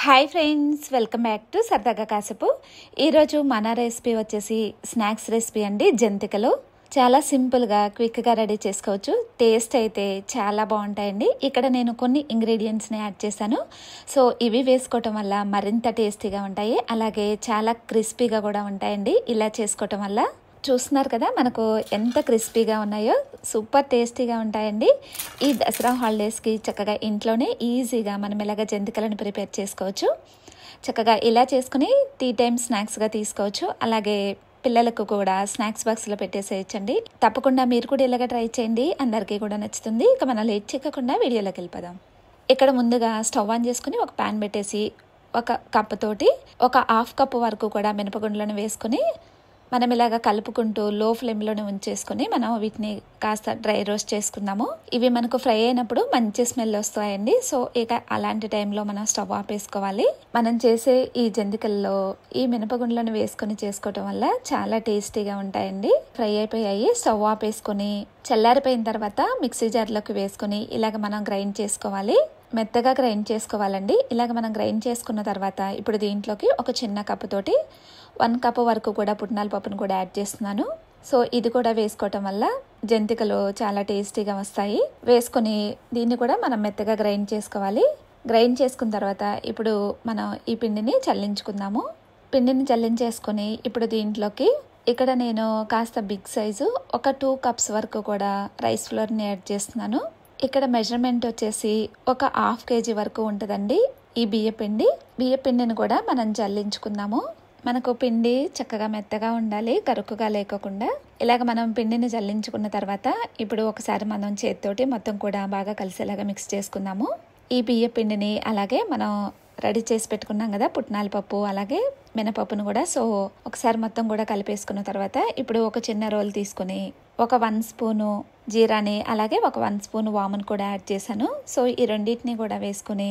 Hi friends, welcome back to సరదాగా కాసేపు. ఈరోజు మన రెసిపీ వచ్చేసి స్నాక్స్ రెసిపీ అండి. జంతికలు చాలా సింపుల్గా క్విక్గా రెడీ చేసుకోవచ్చు. టేస్ట్ అయితే చాలా బాగుంటాయండి. ఇక్కడ నేను కొన్ని ఇంగ్రీడియంట్స్ని యాడ్ చేశాను. సో ఇవి వేసుకోవటం వల్ల మరింత టేస్టీగా ఉంటాయి, అలాగే చాలా క్రిస్పీగా కూడా ఉంటాయండి. ఇలా చేసుకోవటం వల్ల చూస్తున్నారు కదా మనకు ఎంత క్రిస్పీగా ఉన్నాయో, సూపర్ టేస్టీగా ఉంటాయండి. ఈ దసరా హాలిడేస్కి చక్కగా ఇంట్లోనే ఈజీగా మనం ఇలాగ జంతికలను ప్రిపేర్ చేసుకోవచ్చు. చక్కగా ఇలా చేసుకుని టీ టైం స్నాక్స్గా తీసుకోవచ్చు. అలాగే పిల్లలకు కూడా స్నాక్స్ బాక్స్లో పెట్టేసేయచ్చండి. తప్పకుండా మీరు కూడా ఇలాగ ట్రై చేయండి, అందరికీ కూడా నచ్చుతుంది. ఇక మనం లేట్ చేయకుండా వీడియోలోకి వెళ్ళిపోదాం. ఇక్కడ ముందుగా స్టవ్ ఆన్ చేసుకుని ఒక ప్యాన్ పెట్టేసి ఒక కప్పుతోటి ఒక హాఫ్ కప్పు వరకు కూడా మినపగుండ్లను వేసుకొని మనం ఇలాగ కలుపుకుంటూ లో ఫ్లేమ్లోనే ఉంచేసుకొని మనం వీటిని కాస్త డ్రై రోస్ట్ చేసుకుందాము. ఇవి మనకు ఫ్రై అయినప్పుడు మంచి స్మెల్ వస్తాయండి. సో ఇక అలాంటి టైంలో మనం స్టవ్ ఆపేసుకోవాలి. మనం చేసే ఈ జంతికల్లో ఈ మినపగుండ్లను వేసుకొని చేసుకోవటం వల్ల చాలా టేస్టీగా ఉంటాయండి. ఫ్రై అయిపోయాయి. స్టవ్ ఆపేసుకొని చల్లారిపోయిన తర్వాత మిక్సీ జార్లోకి వేసుకొని ఇలాగ మనం గ్రైండ్ చేసుకోవాలి. మెత్తగా గ్రైండ్ చేసుకోవాలండి. ఇలాగ మనం గ్రైండ్ చేసుకున్న తర్వాత ఇప్పుడు దీంట్లోకి ఒక చిన్న కప్పుతోటి 1 కప్పు వరకు కూడా పుట్నాల పప్పును కూడా యాడ్ చేస్తున్నాను. సో ఇది కూడా వేసుకోవటం వల్ల జంతికలు చాలా టేస్టీగా వస్తాయి. వేసుకొని దీన్ని కూడా మనం మెత్తగా గ్రైండ్ చేసుకోవాలి. గ్రైండ్ చేసుకున్న తర్వాత ఇప్పుడు మనం ఈ పిండిని చల్లించుకుందాము. పిండిని చల్లించేసుకొని ఇప్పుడు దీంట్లోకి ఇక్కడ నేను కాస్త బిగ్ సైజు ఒక 2 కప్స్ వరకు కూడా రైస్ ఫ్లోర్ని యాడ్ చేస్తున్నాను. ఇక్కడ మెజర్మెంట్ వచ్చేసి ఒక 1/2 kg వరకు ఉంటుందండి ఈ బియ్య పిండిని కూడా మనం జల్లించుకుందాము. మనకు పిండి చక్కగా మెత్తగా ఉండాలి, కరుకుగా లేకోకుండా. ఇలాగ మనం పిండిని జల్లించుకున్న తర్వాత ఇప్పుడు ఒకసారి మనం చేతితోటి మొత్తం కూడా బాగా కలిసేలాగా మిక్స్ చేసుకుందాము. ఈ బియ్య పిండిని అలాగే మనం రెడీ చేసి పెట్టుకున్నాం కదా పుట్నాల పప్పు అలాగే మినపప్పును కూడా, సో ఒకసారి మొత్తం కూడా కలిపేసుకున్న తర్వాత ఇప్పుడు ఒక చిన్న రోల్ తీసుకుని ఒక 1 స్పూను జీరాని అలాగే ఒక 1 స్పూన్ వామును కూడా యాడ్ చేశాను. సో ఈ రెండింటిని కూడా వేసుకుని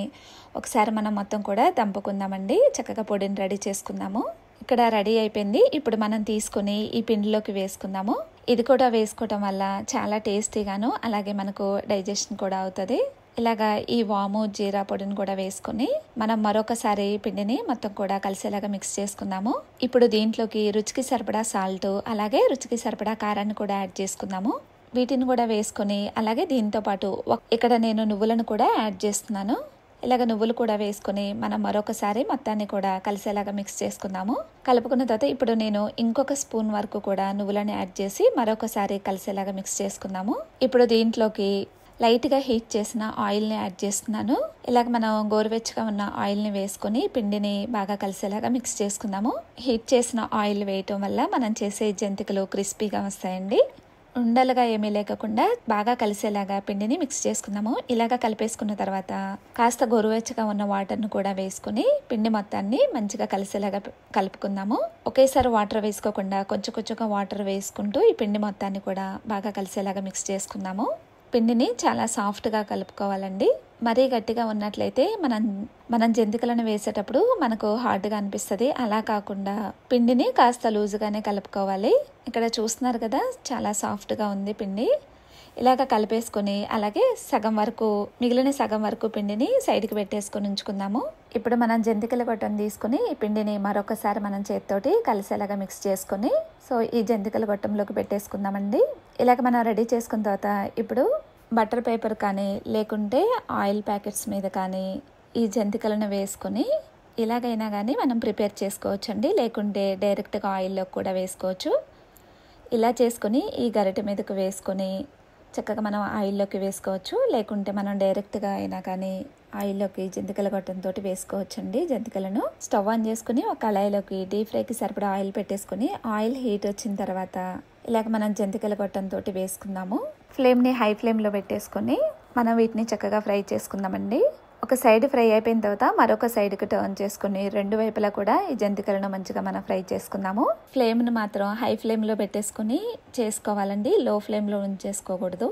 ఒకసారి మనం మొత్తం కూడా దంపుకుందామండి. చక్కగా పొడిని రెడీ చేసుకుందాము. ఇక్కడ రెడీ అయిపోయింది. ఇప్పుడు మనం తీసుకుని ఈ పిండిలోకి వేసుకుందాము. ఇది కూడా వేసుకోవటం వల్ల చాలా టేస్టీగాను అలాగే మనకు డైజెషన్ కూడా అవుతుంది. ఇలాగా ఈ వాము జీరా పొడిని కూడా వేసుకుని మనం మరొకసారి పిండిని మొత్తం కూడా కలిసేలాగా మిక్స్ చేసుకుందాము. ఇప్పుడు దీంట్లోకి రుచికి సరిపడా సాల్ట్ అలాగే రుచికి సరిపడా కారాన్ని కూడా యాడ్ చేసుకుందాము. వీటిని కూడా వేసుకొని అలాగే దీంతో పాటు ఇక్కడ నేను నువ్వులను కూడా యాడ్ చేస్తున్నాను. ఇలాగ నువ్వులు కూడా వేసుకొని మనం మరొకసారి మొత్తాన్ని కూడా కలిసేలాగా మిక్స్ చేసుకుందాము. కలుపుకున్న తర్వాత ఇప్పుడు నేను ఇంకొక స్పూన్ వరకు కూడా నువ్వులను యాడ్ చేసి మరొకసారి కలిసేలాగా మిక్స్ చేసుకుందాము. ఇప్పుడు దీంట్లోకి లైట్గా హీట్ చేసిన ఆయిల్ని యాడ్ చేస్తున్నాను. ఇలాగ మనం గోరువెచ్చగా ఉన్న ఆయిల్ని వేసుకొని పిండిని బాగా కలిసేలాగా మిక్స్ చేసుకుందాము. హీట్ చేసిన ఆయిల్ వేయటం వల్ల మనం చేసే జంతికలు క్రిస్పీగా వస్తాయండి. ఉండలుగా ఏమీ లేకుండా బాగా కలిసేలాగా పిండిని మిక్స్ చేసుకుందాము. ఇలాగా కలిపేసుకున్న తర్వాత కాస్త గోరువెచ్చగా ఉన్న వాటర్ను కూడా వేసుకుని పిండి మొత్తాన్ని మంచిగా కలిసేలాగా కలుపుకుందాము. ఒకేసారి వాటర్ వేసుకోకుండా కొంచెం కొంచెంగా వాటర్ వేసుకుంటూ ఈ పిండి మొత్తాన్ని కూడా బాగా కలిసేలాగా మిక్స్ చేసుకుందాము. పిండిని చాలా సాఫ్ట్గా కలుపుకోవాలండి. మరీ గట్టిగా ఉన్నట్లయితే మనం జంతికలను వేసేటప్పుడు మనకు హార్డ్గా అనిపిస్తుంది. అలా కాకుండా పిండిని కాస్త లూజుగానే కలుపుకోవాలి. ఇక్కడ చూస్తున్నారు కదా చాలా సాఫ్ట్గా ఉంది పిండి. ఇలాగ కలిపేసుకొని అలాగే మిగిలిన సగం వరకు పిండిని సైడ్కి పెట్టేసుకొని ఉంచుకుందాము. ఇప్పుడు మనం జంతికల గొట్టం తీసుకుని ఈ పిండిని మరొకసారి మనం చేతితోటి కలిసేలాగా మిక్స్ చేసుకొని సో ఈ జంతికల గొట్టంలోకి పెట్టేసుకుందామండి. ఇలాగ మనం రెడీ చేసుకున్న తర్వాత ఇప్పుడు బటర్ పేపర్ కానీ లేకుంటే ఆయిల్ ప్యాకెట్స్ మీద కానీ ఈ జంతికలను వేసుకొని ఇలాగైనా కానీ మనం ప్రిపేర్ చేసుకోవచ్చు అండి. లేకుంటే డైరెక్ట్గా ఆయిల్లో కూడా వేసుకోవచ్చు. ఇలా చేసుకొని ఈ గరిటె మీదకు వేసుకొని చక్కగా మనం ఆయిల్లోకి వేసుకోవచ్చు. లేకుంటే మనం డైరెక్ట్గా అయినా కానీ ఆయిల్లోకి జంతికల గొట్టంతో వేసుకోవచ్చండి. జంతికలను స్టవ్ ఆన్ చేసుకుని ఒక కళాయిలోకి డీప్ ఫ్రైకి సరిపడా ఆయిల్ పెట్టేసుకుని ఆయిల్ హీట్ వచ్చిన తర్వాత ఇలాగ మనం జంతికల గొట్టంతో వేసుకుందాము. ఫ్లేమ్ని హై ఫ్లేమ్లో పెట్టేసుకొని మనం వీటిని చక్కగా ఫ్రై చేసుకుందామండి. ఒక సైడ్ ఫ్రై అయిపోయిన తర్వాత మరొక సైడ్కి టర్న్ చేసుకుని రెండు వైపులా కూడా ఈ జంతికలను మంచిగా మనం ఫ్రై చేసుకుందాము. ఫ్లేమ్ను మాత్రం హై ఫ్లేమ్లో పెట్టేసుకుని చేసుకోవాలండి, లో ఫ్లేమ్లో ఉంచేసుకోకూడదు.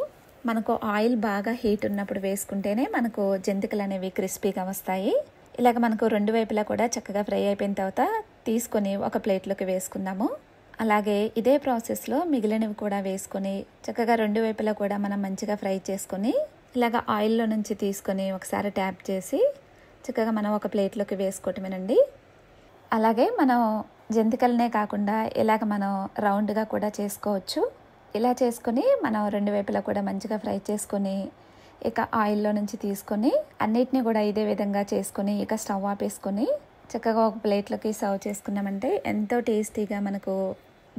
మనకు ఆయిల్ బాగా హీట్ ఉన్నప్పుడు వేసుకుంటేనే మనకు జంతికలు అనేవి క్రిస్పీగా వస్తాయి. ఇలాగ మనకు రెండు వైపులా కూడా చక్కగా ఫ్రై అయిపోయిన తర్వాత తీసుకొని ఒక ప్లేట్లోకి వేసుకుందాము. అలాగే ఇదే ప్రాసెస్లో మిగిలినవి కూడా వేసుకొని చక్కగా రెండు వైపులా కూడా మనం మంచిగా ఫ్రై చేసుకొని ఇలాగ ఆయిల్లో నుంచి తీసుకొని ఒకసారి ట్యాప్ చేసి చక్కగా మనం ఒక ప్లేట్లోకి వేసుకోవటమేనండి. అలాగే మనం జంతికలనే కాకుండా ఇలాగ మనం రౌండ్గా కూడా చేసుకోవచ్చు. ఇలా చేసుకొని మనం 2 వైపులా కూడా మంచిగా ఫ్రై చేసుకొని ఇక ఆయిల్లో నుంచి తీసుకొని అన్నిటినీ కూడా ఇదే విధంగా చేసుకొని ఇక స్టవ్ ఆపేసుకొని చక్కగా ఒక ప్లేట్లోకి సర్వ్ చేసుకున్నామంటే ఎంతో టేస్టీగా మనకు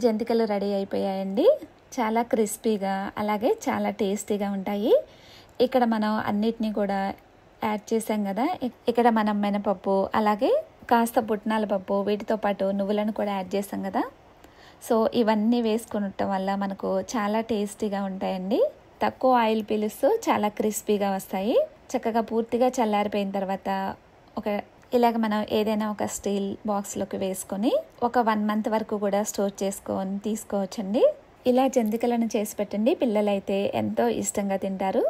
జంతికలు రెడీ అయిపోయాయండి. చాలా క్రిస్పీగా అలాగే చాలా టేస్టీగా ఉంటాయి. ఇక్కడ మనం అన్నిటినీ కూడా యాడ్ చేసాం కదా, ఇక్కడ మనం మినపప్పు అలాగే కాస్త పుట్నాల పప్పు వీటితో పాటు నువ్వులను కూడా యాడ్ చేసాం కదా. సో ఇవన్నీ వేసుకునటం వల్ల మనకు చాలా టేస్టీగా ఉంటాయండి. తక్కువ ఆయిల్ పీలుస్తూ చాలా క్రిస్పీగా వస్తాయి. చక్కగా పూర్తిగా చల్లారిపోయిన తర్వాత ఇలాగ మనం ఏదైనా ఒక స్టీల్ బాక్స్లోకి వేసుకొని ఒక 1 మంత్ వరకు కూడా స్టోర్ చేసుకొని తీసుకోవచ్చండి. ఇలా జంతికలను చేసి పెట్టండి, పిల్లలైతే ఎంతో ఇష్టంగా తింటారు.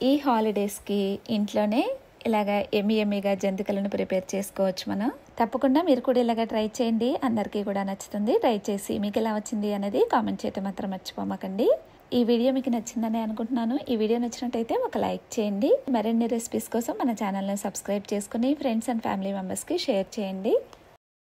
ఈ హాలిడేస్కి ఇంట్లోనే ఇలాగ ఎమ్మిగా జంతికలను ప్రిపేర్ చేసుకోవచ్చు మనం. తప్పకుండా మీరు కూడా ఇలాగ ట్రై చేయండి, అందరికీ కూడా నచ్చుతుంది. ట్రై చేసి మీకు ఎలా వచ్చింది అనేది కామెంట్ చేయడం మాత్రం మర్చిపోమాకండి. ఈ వీడియో మీకు నచ్చిందని అనుకుంటున్నాను. ఈ వీడియో నచ్చినట్టయితే ఒక లైక్ చేయండి. మరిన్ని రెసిపీస్ కోసం మన ఛానల్ని సబ్స్క్రైబ్ చేసుకుని ఫ్రెండ్స్ అండ్ ఫ్యామిలీ మెంబర్స్కి షేర్ చేయండి.